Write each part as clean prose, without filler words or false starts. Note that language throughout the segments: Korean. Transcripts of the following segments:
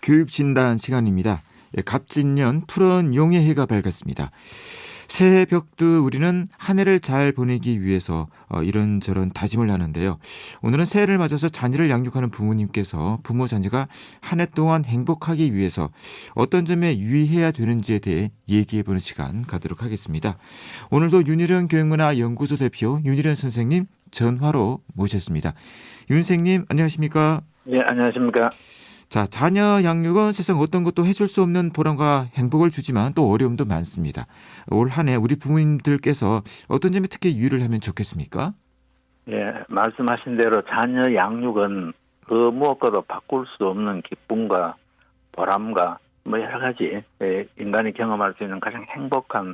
교육진단 시간입니다. 갑진년 푸른 용의 해가 밝았습니다. 새해 벽두 우리는 한 해를 잘 보내기 위해서 이런저런 다짐을 하는데요. 오늘은 새해를 맞아서 자녀를 양육하는 부모님께서 부모 자녀가 한 해 동안 행복하기 위해서 어떤 점에 유의해야 되는지에 대해 얘기해보는 시간 갖도록 하겠습니다. 오늘도 윤희련 교육문화연구소 대표 윤희련 선생님 전화로 모셨습니다. 윤 선생님 안녕하십니까? 네, 안녕하십니까. 자, 자녀 양육은 세상 어떤 것도 해줄 수 없는 보람과 행복을 주지만 또 어려움도 많습니다. 올 한 해 우리 부모님들께서 어떤 점에 특히 유의를 하면 좋겠습니까? 예, 말씀하신 대로 자녀 양육은 그 무엇과도 바꿀 수 없는 기쁨과 보람과 뭐 여러 가지 인간이 경험할 수 있는 가장 행복한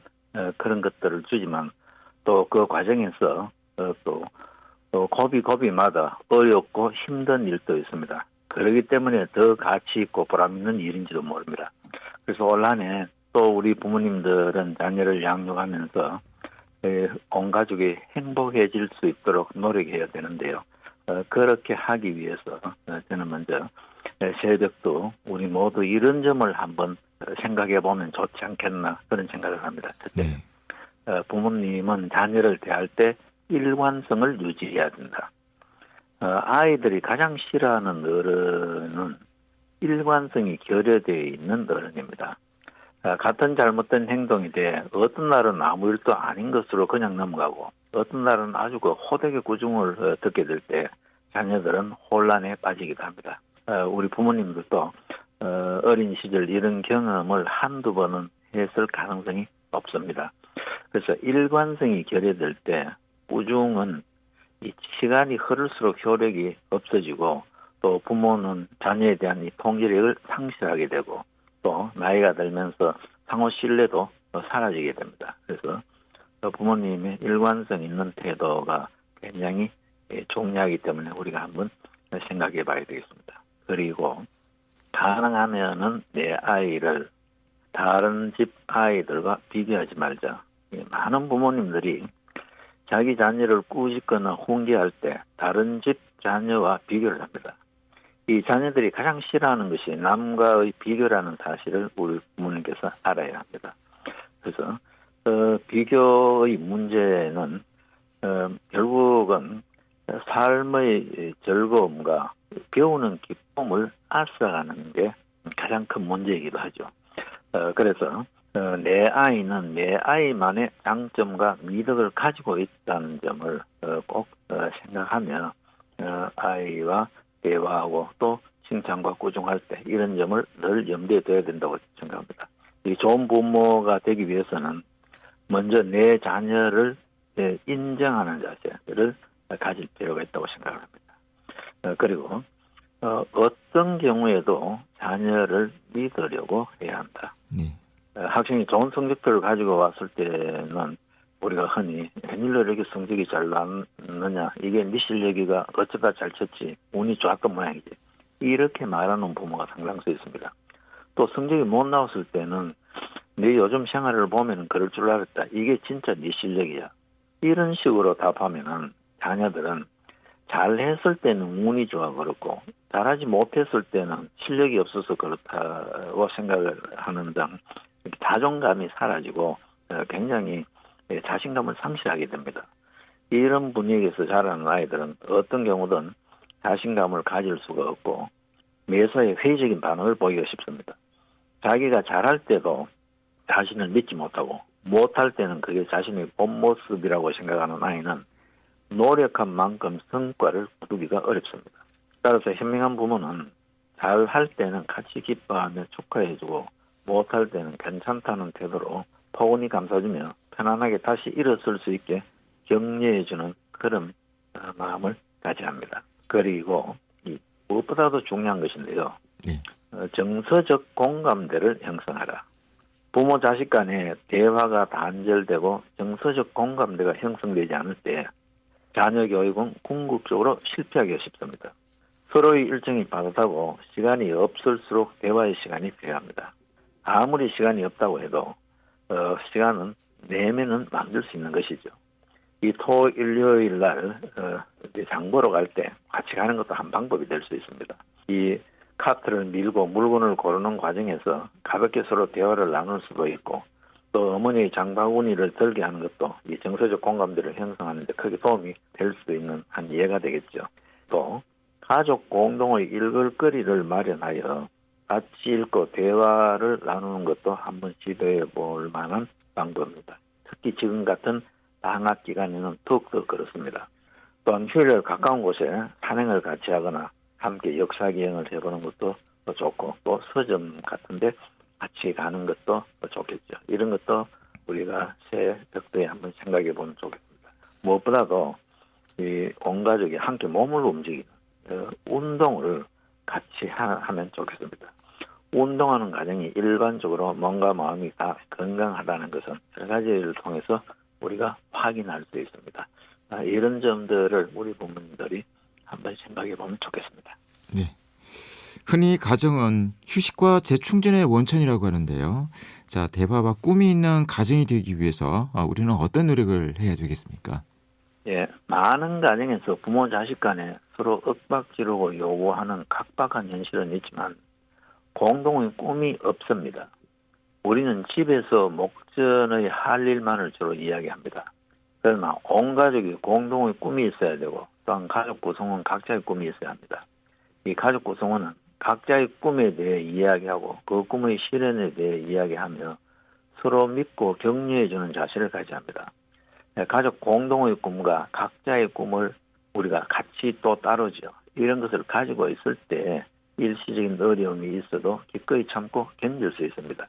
그런 것들을 주지만 또 그 과정에서 또 고비고비마다 어렵고 힘든 일도 있습니다. 그렇기 때문에 더 가치 있고 보람 있는 일인지도 모릅니다. 그래서 올 한 해 또 우리 부모님들은 자녀를 양육하면서 온 가족이 행복해질 수 있도록 노력해야 되는데요. 그렇게 하기 위해서 저는 먼저 새벽도 우리 모두 이런 점을 한번 생각해 보면 좋지 않겠나 그런 생각을 합니다. 첫째, 부모님은 자녀를 대할 때 일관성을 유지해야 된다. 아이들이 가장 싫어하는 어른은 일관성이 결여되어 있는 어른입니다. 같은 잘못된 행동이 돼 어떤 날은 아무 일도 아닌 것으로 그냥 넘어가고 어떤 날은 아주 그 호되게 구중을 듣게 될 때 자녀들은 혼란에 빠지기도 합니다. 우리 부모님들도 어린 시절 이런 경험을 한두 번은 했을 가능성이 없습니다. 그래서 일관성이 결여될 때 꾸중은 이 시간이 흐를수록 효력이 없어지고 또 부모는 자녀에 대한 이 통제력을 상실하게 되고 또 나이가 들면서 상호 신뢰도 사라지게 됩니다. 그래서 부모님의 일관성 있는 태도가 굉장히 중요하기 때문에 우리가 한번 생각해 봐야 되겠습니다. 그리고 가능하면은 내 아이를 다른 집 아이들과 비교하지 말자. 많은 부모님들이 자기 자녀를 꾸짖거나 훈계할 때 다른 집 자녀와 비교를 합니다. 이 자녀들이 가장 싫어하는 것이 남과의 비교라는 사실을 우리 부모님께서 알아야 합니다. 그래서 비교의 문제는 결국은 삶의 즐거움과 배우는 기쁨을 앗아가는 게 가장 큰 문제이기도 하죠. 그래서 내 아이는 내 아이만의 장점과 미덕을 가지고 있다는 점을 꼭 생각하며 아이와 대화하고 또 칭찬과 꾸중할 때 이런 점을 늘 염두에 둬야 된다고 생각합니다. 이 좋은 부모가 되기 위해서는 먼저 내 자녀를 인정하는 자세를 가질 필요가 있다고 생각을 합니다. 그리고 어떤 경우에도 자녀를 믿으려고 해야 한다. 학생이 좋은 성적표를 가지고 왔을 때는 우리가 흔히 웬일로 이렇게 성적이 잘 나느냐, 이게 네 실력이가 어쩌다 잘 쳤지, 운이 좋았던 모양이지, 이렇게 말하는 부모가 상당수 있습니다. 또 성적이 못 나왔을 때는 네 요즘 생활을 보면 그럴 줄 알았다, 이게 진짜 네 실력이야, 이런 식으로 답하면은 자녀들은 잘했을 때는 운이 좋아 그렇고 잘하지 못했을 때는 실력이 없어서 그렇다고 생각을 하는 등 자존감이 사라지고 굉장히 자신감을 상실하게 됩니다. 이런 분위기에서 자라는 아이들은 어떤 경우든 자신감을 가질 수가 없고 매사에 회의적인 반응을 보이기가 쉽습니다. 자기가 잘할 때도 자신을 믿지 못하고 못할 때는 그게 자신의 본 모습이라고 생각하는 아이는 노력한 만큼 성과를 거두기가 어렵습니다. 따라서 현명한 부모는 잘할 때는 같이 기뻐하며 축하해주고 못할 때는 괜찮다는 태도로 포근히 감싸주며 편안하게 다시 일어설 수 있게 격려해주는 그런 마음을 가져야 합니다. 그리고 무엇보다도 중요한 것인데요. 정서적 공감대를 형성하라. 부모 자식 간에 대화가 단절되고 정서적 공감대가 형성되지 않을 때 자녀 교육은 궁극적으로 실패하기가 쉽습니다. 서로의 일정이 빠듯하고 시간이 없을수록 대화의 시간이 필요합니다. 아무리 시간이 없다고 해도 시간은 내면은 만들 수 있는 것이죠. 이 토, 일요일 날 장 보러 갈 때 같이 가는 것도 한 방법이 될 수 있습니다. 이 카트를 밀고 물건을 고르는 과정에서 가볍게 서로 대화를 나눌 수도 있고 또 어머니의 장바구니를 들게 하는 것도 이 정서적 공감대를 형성하는 데 크게 도움이 될 수 있는 한 예가 되겠죠. 또 가족 공동의 읽을거리를 마련하여 같이 읽고 대화를 나누는 것도 한번 시도해 볼 만한 방법입니다. 특히 지금 같은 방학 기간에는 더욱더 그렇습니다. 또한 휴일에 가까운 곳에 산행을 같이 하거나 함께 역사기행을 해보는 것도 좋고 또 서점 같은데 같이 가는 것도 좋겠죠. 이런 것도 우리가 새 벽두에 한번 생각해 보면 좋겠습니다. 무엇보다도 이 온 가족이 함께 몸을 움직이는 운동을 같이 하면 좋겠습니다. 운동하는 과정이 일반적으로 몸과 마음이 다 건강하다는 것은 여러 가지를 통해서 우리가 확인할 수 있습니다. 이런 점들을 우리 부모님들이 한번 생각해 보면 좋겠습니다. 네. 흔히 가정은 휴식과 재충전의 원천이라고 하는데요. 자, 대화와 꿈이 있는 가정이 되기 위해서 우리는 어떤 노력을 해야 되겠습니까? 예, 많은 가정에서 부모 자식 간에 서로 윽박지르고 요구하는 각박한 현실은 있지만 공동의 꿈이 없습니다. 우리는 집에서 목전의 할 일만을 주로 이야기합니다. 그러나 온 가족이 공동의 꿈이 있어야 되고 또한 가족 구성원 각자의 꿈이 있어야 합니다. 이 가족 구성원은 각자의 꿈에 대해 이야기하고 그 꿈의 실현에 대해 이야기하며 서로 믿고 격려해주는 자세를 가져야 합니다. 가족 공동의 꿈과 각자의 꿈을 우리가 같이 또 따르죠. 이런 것을 가지고 있을 때 일시적인 어려움이 있어도 기꺼이 참고 견딜 수 있습니다.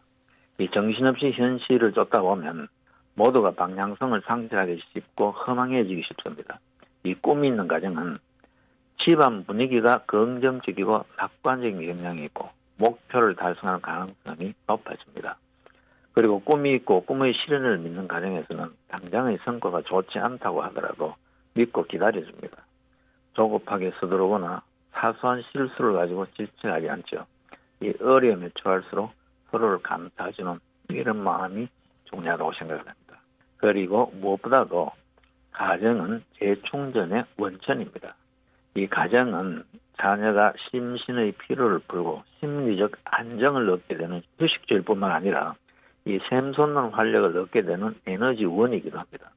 이 정신없이 현실을 쫓다 보면 모두가 방향성을 상실하기 쉽고 허망해지기 쉽습니다. 이 꿈이 있는 가정은 집안 분위기가 긍정적이고 낙관적인 경향이 있고 목표를 달성하는 가능성이 높아집니다. 그리고 꿈이 있고 꿈의 실현을 믿는 가정에서는 당장의 성과가 좋지 않다고 하더라도 믿고 기다려줍니다. 조급하게 서두르거나 사소한 실수를 가지고 질책하지 않죠. 이 어려움에 처할수록 서로를 감싸주는 이런 마음이 중요하다고 생각합니다. 그리고 무엇보다도 가정은 재충전의 원천입니다. 이 가정은 자녀가 심신의 피로를 풀고 심리적 안정을 얻게 되는 휴식지일 뿐만 아니라 이 샘솟는 활력을 얻게 되는 에너지원이기도 합니다.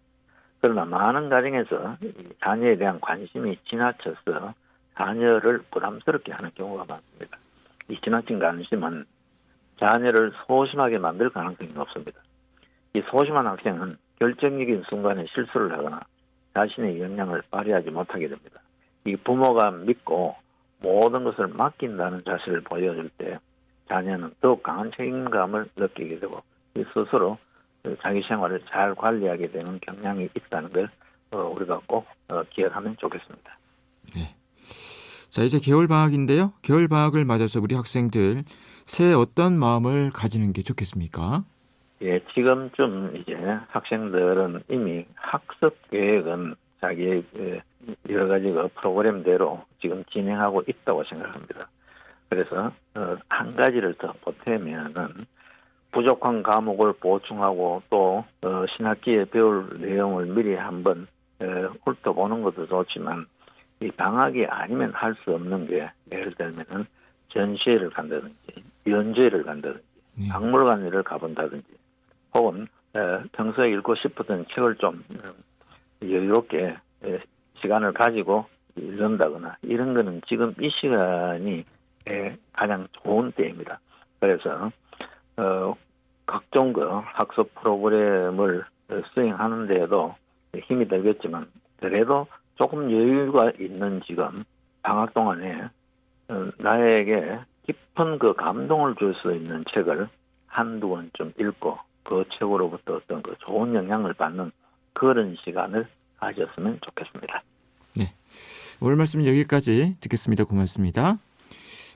그러나 많은 가정에서 자녀에 대한 관심이 지나쳐서 자녀를 부담스럽게 하는 경우가 많습니다. 이 지나친 관심은 자녀를 소심하게 만들 가능성이 높습니다. 이 소심한 학생은 결정적인 순간에 실수를 하거나 자신의 역량을 발휘하지 못하게 됩니다. 이 부모가 믿고 모든 것을 맡긴다는 자세를 보여줄 때 자녀는 더욱 강한 책임감을 느끼게 되고 스스로 자기 생활을 잘 관리하게 되는 경향이 있다는 걸 우리가 꼭 기억하면 좋겠습니다. 네. 자, 이제 겨울 방학인데요. 겨울 방학을 맞아서 우리 학생들 새해 어떤 마음을 가지는 게 좋겠습니까? 예, 지금쯤 이제 학생들은 이미 학습 계획은 자기의 여러 가지 프로그램대로 지금 진행하고 있다고 생각합니다. 그래서 한 가지를 더 보태면은 부족한 과목을 보충하고 또 신학기에 배울 내용을 미리 한번 훑어보는 것도 좋지만 이 방학이 아니면 할 수 없는 게 예를 들면은 전시회를 간다든지 연주회를 간다든지 박물관을 가본다든지 혹은 평소에 읽고 싶었던 책을 좀 여유롭게 시간을 가지고 읽는다거나 이런 거는 지금 이 시간이 가장 좋은 때입니다. 그래서 각종 학습 프로그램을 수행하는 데에도 힘이 들겠지만 그래도 조금 여유가 있는 지금 방학 동안에 나에게 깊은 감동을 줄 수 있는 책을 한두 권쯤 읽고 그 책으로부터 어떤 좋은 영향을 받는 그런 시간을 가졌으면 좋겠습니다. 네, 오늘 말씀 여기까지 듣겠습니다. 고맙습니다.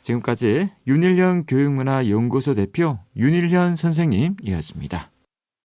지금까지 윤일현 교육문화연구소 대표 윤일현 선생님이었습니다.